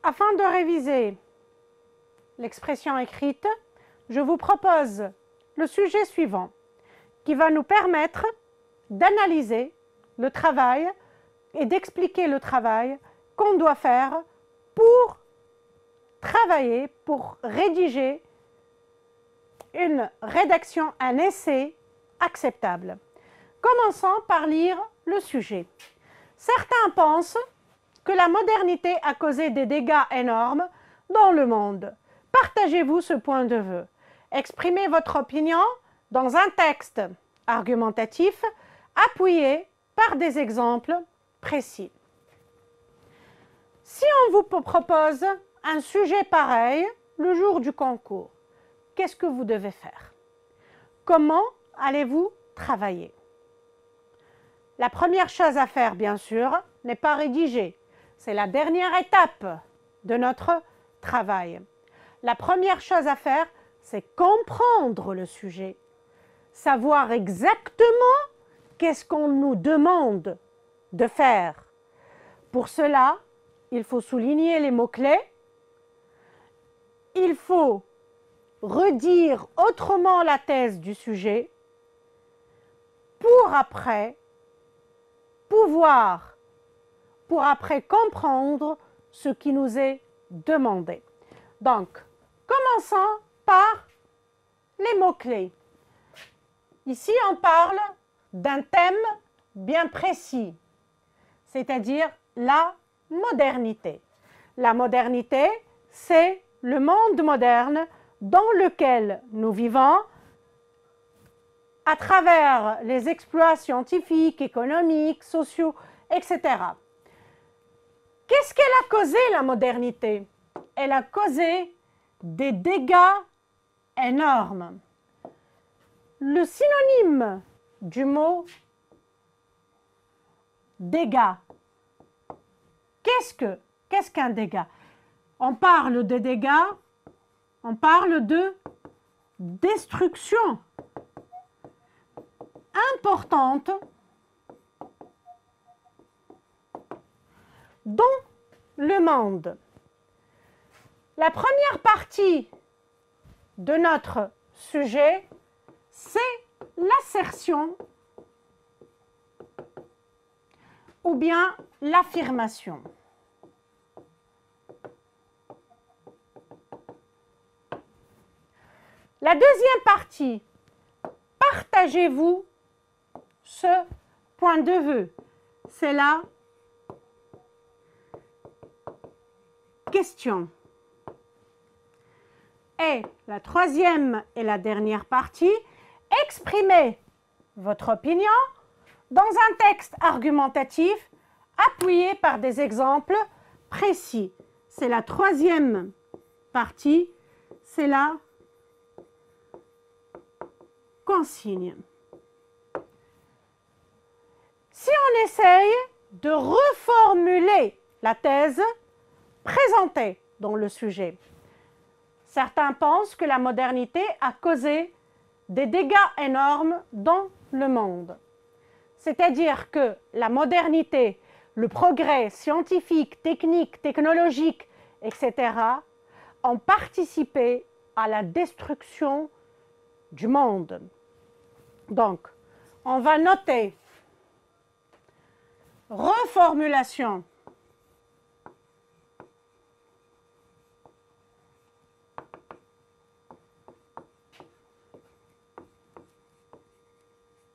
Afin de réviser l'expression écrite, je vous propose le sujet suivant qui va nous permettre d'analyser le travail et d'expliquer le travail qu'on doit faire pour travailler, pour rédiger une rédaction, un essai acceptable. Commençons par lire le sujet. Certains pensent que la modernité a causé des dégâts énormes dans le monde. Partagez-vous ce point de vue. Exprimez votre opinion dans un texte argumentatif appuyé par des exemples précis. Si on vous propose un sujet pareil le jour du concours, qu'est-ce que vous devez faire? Comment allez-vous travailler? La première chose à faire, bien sûr, n'est pas rédiger. C'est la dernière étape de notre travail. La première chose à faire, c'est comprendre le sujet. Savoir exactement qu'est-ce qu'on nous demande de faire. Pour cela, il faut souligner les mots-clés. Il faut redire autrement la thèse du sujet pour après comprendre ce qui nous est demandé. Donc, commençons par les mots-clés. Ici, on parle d'un thème bien précis, c'est-à-dire la modernité. La modernité, c'est le monde moderne dans lequel nous vivons à travers les exploits scientifiques, économiques, sociaux, etc. Qu'est-ce qu'elle a causé, la modernité? Elle a causé des dégâts énormes. Le synonyme du mot dégâts, qu'est-ce qu'un dégât? On parle de dégâts, on parle de destruction importante dans le monde. La première partie de notre sujet, c'est l'assertion ou bien l'affirmation. La deuxième partie, partagez-vous ce point de vue. C'est la question. Et la troisième et la dernière partie, exprimez votre opinion dans un texte argumentatif appuyé par des exemples précis. C'est la troisième partie, c'est la consigne. Si on essaye de reformuler la thèse présentée dans le sujet, certains pensent que la modernité a causé des dégâts énormes dans le monde. C'est-à-dire que la modernité, le progrès scientifique, technique, technologique, etc., ont participé à la destruction du monde. Donc, on va noter reformulation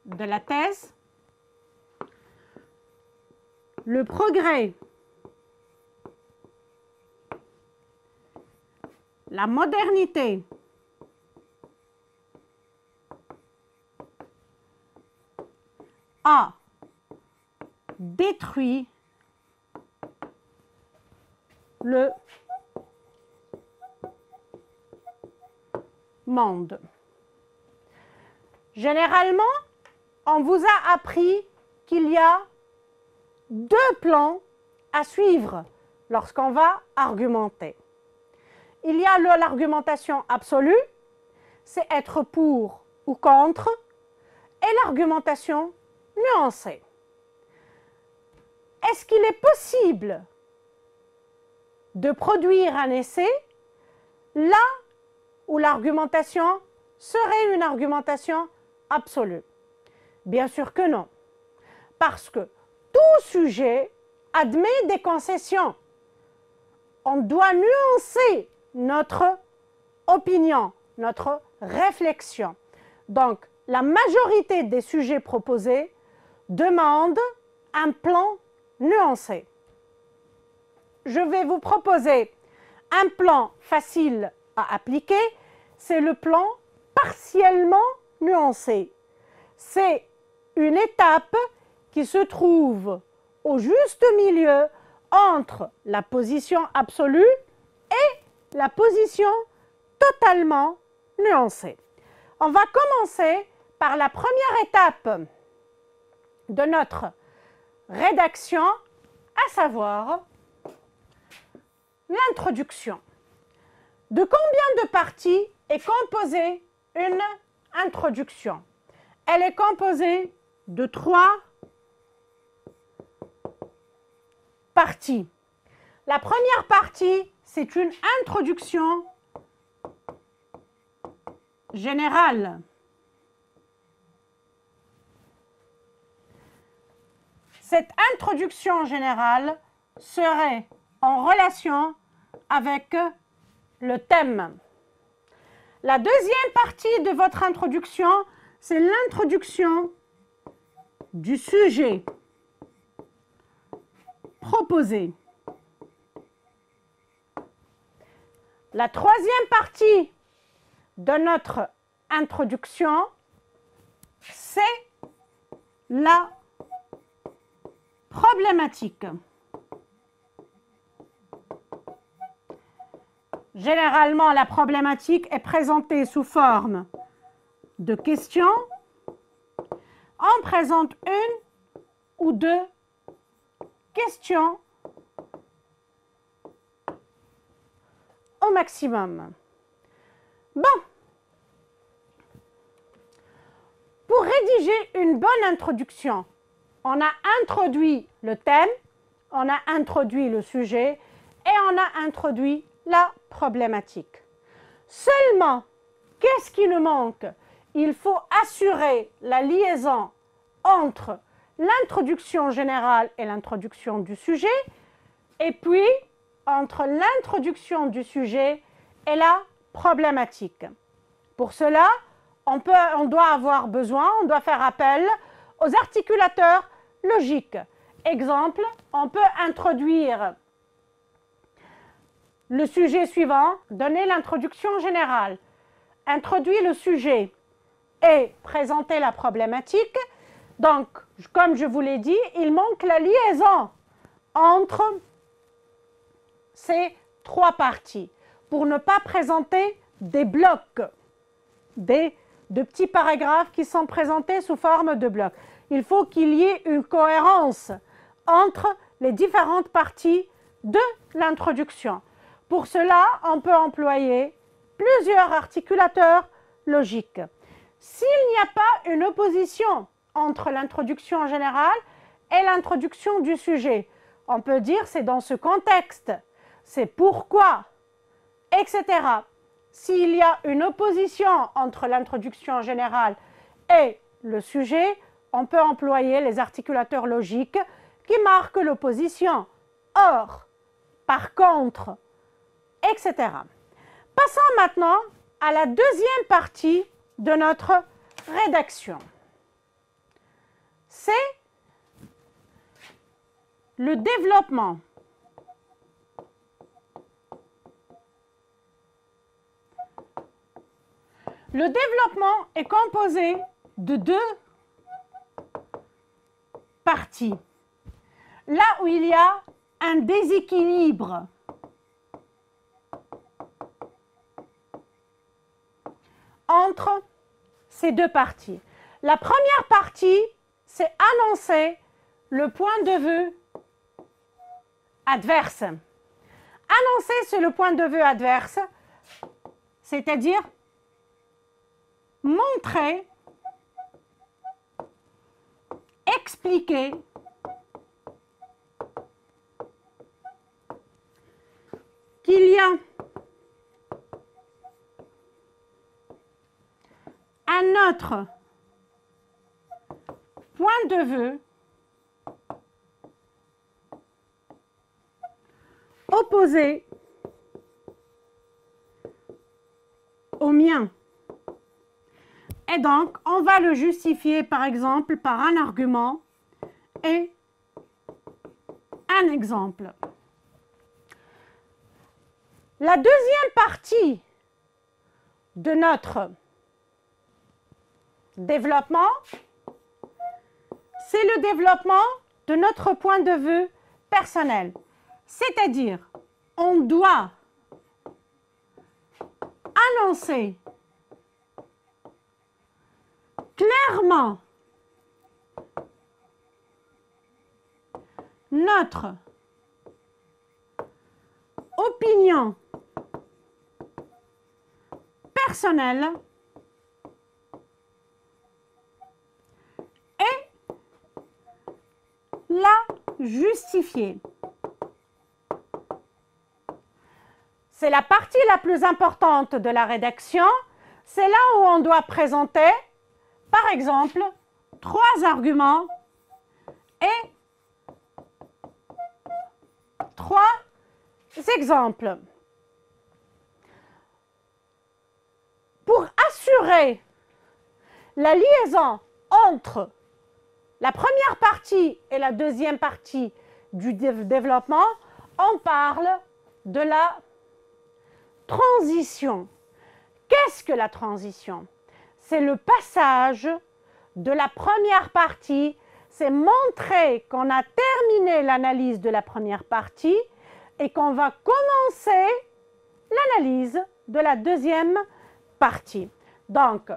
de la thèse, le progrès, la modernité a détruit le monde. Généralement, on vous a appris qu'il y a deux plans à suivre lorsqu'on va argumenter. Il y a l'argumentation absolue, c'est être pour ou contre, et l'argumentation nuancée. Est-ce qu'il est possible de produire un essai là où l'argumentation serait une argumentation absolue? Bien sûr que non, parce que tout sujet admet des concessions. On doit nuancer notre opinion, notre réflexion. Donc, la majorité des sujets proposés demandent un plan nuancé. Je vais vous proposer un plan facile à appliquer, c'est le plan partiellement nuancé. C'est une étape qui se trouve au juste milieu entre la position absolue et la position totalement nuancée. On va commencer par la première étape de notre rédaction, à savoir l'introduction. De combien de parties est composée une introduction? Elle est composée de 3 parties. La première partie, c'est une introduction générale. Cette introduction générale serait en relation avec le thème. La deuxième partie de votre introduction, c'est l'introduction du sujet proposé. La troisième partie de notre introduction, c'est la problématique. Généralement, la problématique est présentée sous forme de questions. On présente une ou deux questions au maximum. Bon. Pour rédiger une bonne introduction, on a introduit le thème, on a introduit le sujet et on a introduit la problématique. Seulement, qu'est-ce qui nous manque? Il faut assurer la liaison entre l'introduction générale et l'introduction du sujet, et puis entre l'introduction du sujet et la problématique. Pour cela, on doit faire appel aux articulateurs logiques. Exemple, on peut introduire le sujet suivant, donner l'introduction générale, introduire le sujet et présenter la problématique. Donc, comme je vous l'ai dit, il manque la liaison entre ces 3 parties pour ne pas présenter des blocs, de petits paragraphes qui sont présentés sous forme de blocs. Il faut qu'il y ait une cohérence entre les différentes parties de l'introduction. Pour cela, on peut employer plusieurs articulateurs logiques. S'il n'y a pas une opposition entre l'introduction générale et l'introduction du sujet, on peut dire c'est dans ce contexte, c'est pourquoi, etc. S'il y a une opposition entre l'introduction générale et le sujet, on peut employer les articulateurs logiques qui marquent l'opposition. Or, par contre, etc. Passons maintenant à la deuxième partie de notre rédaction. C'est le développement. Le développement est composé de 2 parties. Là où il y a un déséquilibre entre ces 2 parties. La première partie, c'est annoncer le point de vue adverse. Annoncer sur le point de vue adverse, c'est-à-dire montrer, expliquer qu'il y a un autre point de vue opposé au mien. Et donc, on va le justifier, par exemple, par un argument et un exemple. La deuxième partie de notre développement, c'est le développement de notre point de vue personnel. C'est-à-dire, on doit annoncer clairement notre opinion personnelle et la justifier. C'est la partie la plus importante de la rédaction. C'est là où on doit présenter, par exemple, 3 arguments et 3 exemples. Pour assurer la liaison entre la première partie et la deuxième partie du développement, on parle de la transition. Qu'est-ce que la transition? C'est le passage de la première partie, c'est montrer qu'on a terminé l'analyse de la première partie et qu'on va commencer l'analyse de la deuxième partie. Donc,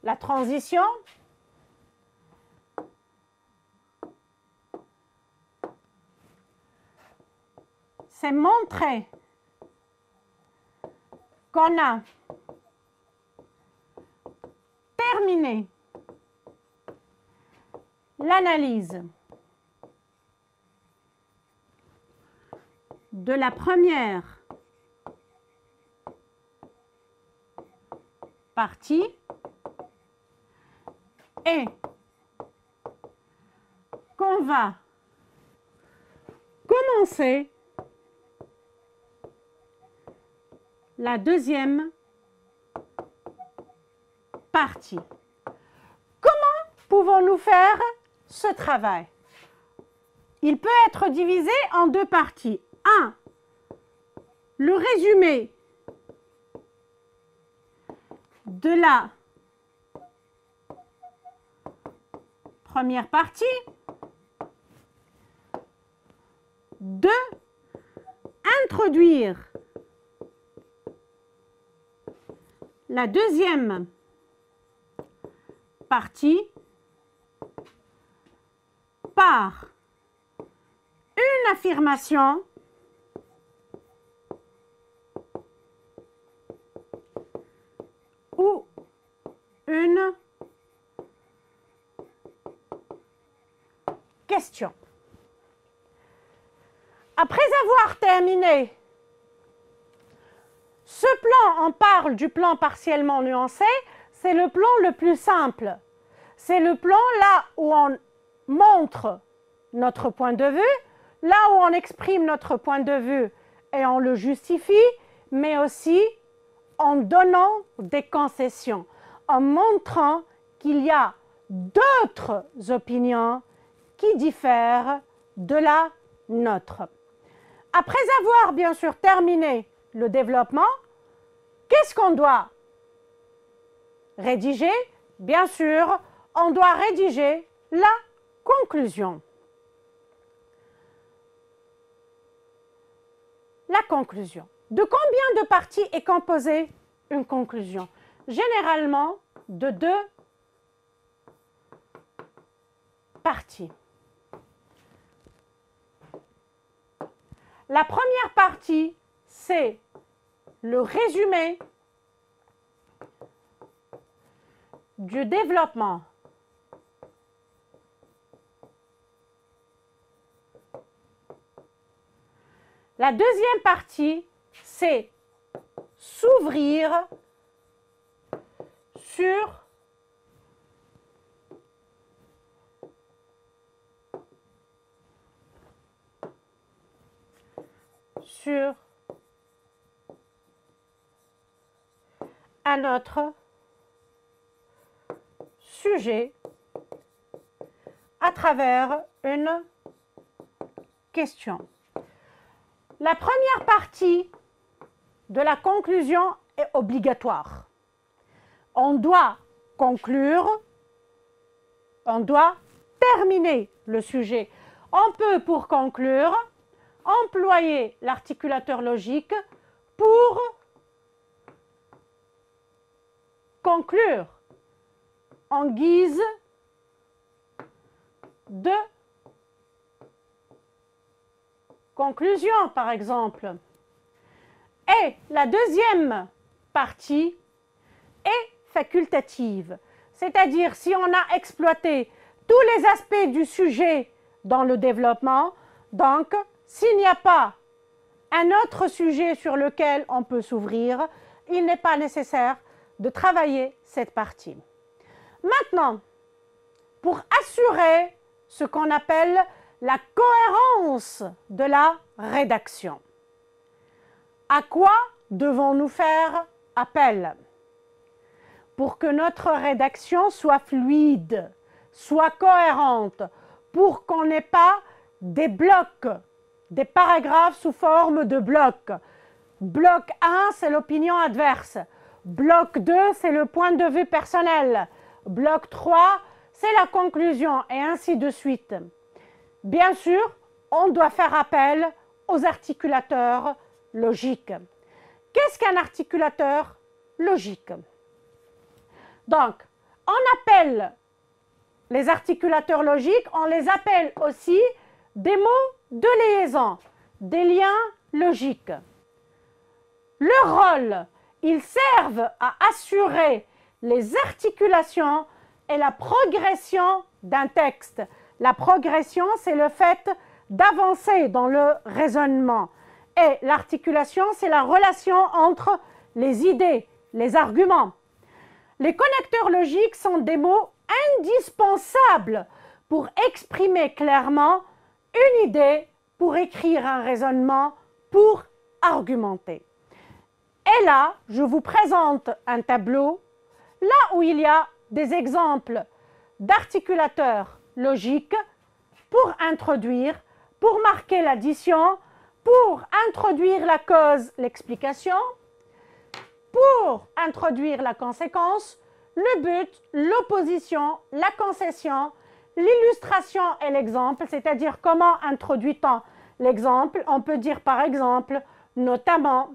la transition, c'est montrer qu'on a terminé l'analyse de la première partie et qu'on va commencer la deuxième partie. Comment pouvons-nous faire ce travail? Il peut être divisé en 2 parties. 1. Le résumé de la première partie. 2. Introduire la deuxième partie par une affirmation ou une question. Après avoir terminé ce plan, on parle du plan partiellement nuancé, c'est le plan le plus simple. C'est le plan là où on montre notre point de vue, là où on exprime notre point de vue et on le justifie, mais aussi en donnant des concessions, en montrant qu'il y a d'autres opinions qui diffèrent de la nôtre. Après avoir bien sûr terminé le développement, qu'est-ce qu'on doit rédiger? Bien sûr, on doit rédiger la conclusion. La conclusion. De combien de parties est composée une conclusion? Généralement, de 2 parties. La première partie, c'est le résumé du développement. La deuxième partie, c'est s'ouvrir sur un autre sujet à travers une question. La première partie de la conclusion est obligatoire. On doit conclure, on doit terminer le sujet. On peut, pour conclure, employer l'articulateur logique pour conclure en guise de conclusion, par exemple. Et la deuxième partie est facultative, c'est-à-dire si on a exploité tous les aspects du sujet dans le développement, donc s'il n'y a pas un autre sujet sur lequel on peut s'ouvrir, il n'est pas nécessaire de travailler cette partie. Maintenant, pour assurer ce qu'on appelle la cohérence de la rédaction, à quoi devons-nous faire appel pour que notre rédaction soit fluide, soit cohérente, pour qu'on n'ait pas des blocs, des paragraphes sous forme de blocs. Bloc 1, c'est l'opinion adverse. Bloc 2, c'est le point de vue personnel. Bloc 3, c'est la conclusion, et ainsi de suite. Bien sûr, on doit faire appel aux articulateurs logiques. Qu'est-ce qu'un articulateur logique? Donc, on appelle les articulateurs logiques, on les appelle aussi des mots de liaison, des liens logiques. Leur rôle, ils servent à assurer les articulations et la progression d'un texte. La progression, c'est le fait d'avancer dans le raisonnement. Et l'articulation, c'est la relation entre les idées, les arguments. Les connecteurs logiques sont des mots indispensables pour exprimer clairement une idée, pour écrire un raisonnement, pour argumenter. Et là, je vous présente un tableau, là où il y a des exemples d'articulateurs logiques pour introduire, pour marquer l'addition, pour introduire la cause, l'explication, pour introduire la conséquence, le but, l'opposition, la concession, l'illustration et l'exemple, c'est-à-dire comment introduit-on l'exemple. On peut dire par exemple, notamment,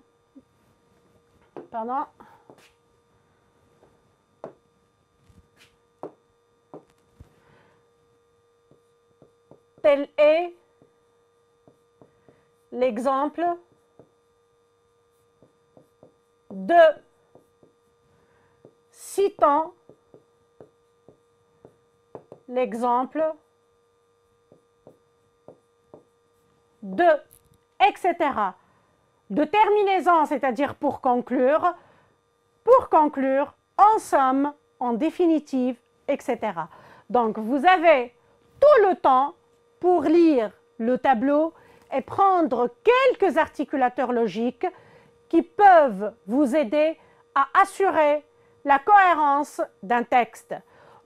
tel est l'exemple de citant l'exemple de, etc. De terminaison, c'est-à-dire pour conclure, en somme, en définitive, etc. Donc, vous avez tout le temps pour lire le tableau et prendre quelques articulateurs logiques qui peuvent vous aider à assurer la cohérence d'un texte.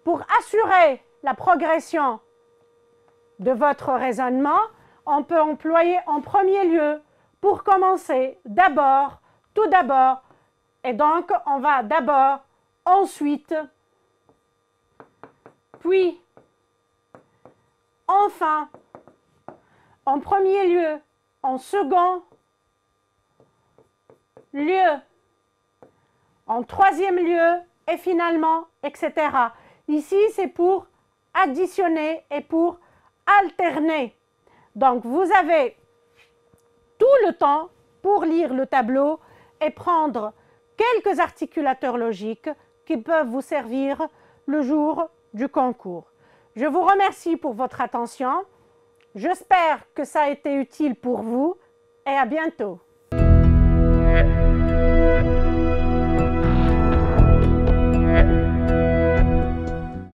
Pour assurer la progression de votre raisonnement, on peut employer en premier lieu, pour commencer, d'abord, tout d'abord, et donc on va d'abord, ensuite, puis, enfin, en premier lieu, en second lieu, en troisième lieu, et finalement, etc. Ici, c'est pour additionner et pour alterner. Donc, vous avez tout le temps pour lire le tableau et prendre quelques articulateurs logiques qui peuvent vous servir le jour du concours. Je vous remercie pour votre attention. J'espère que ça a été utile pour vous et à bientôt.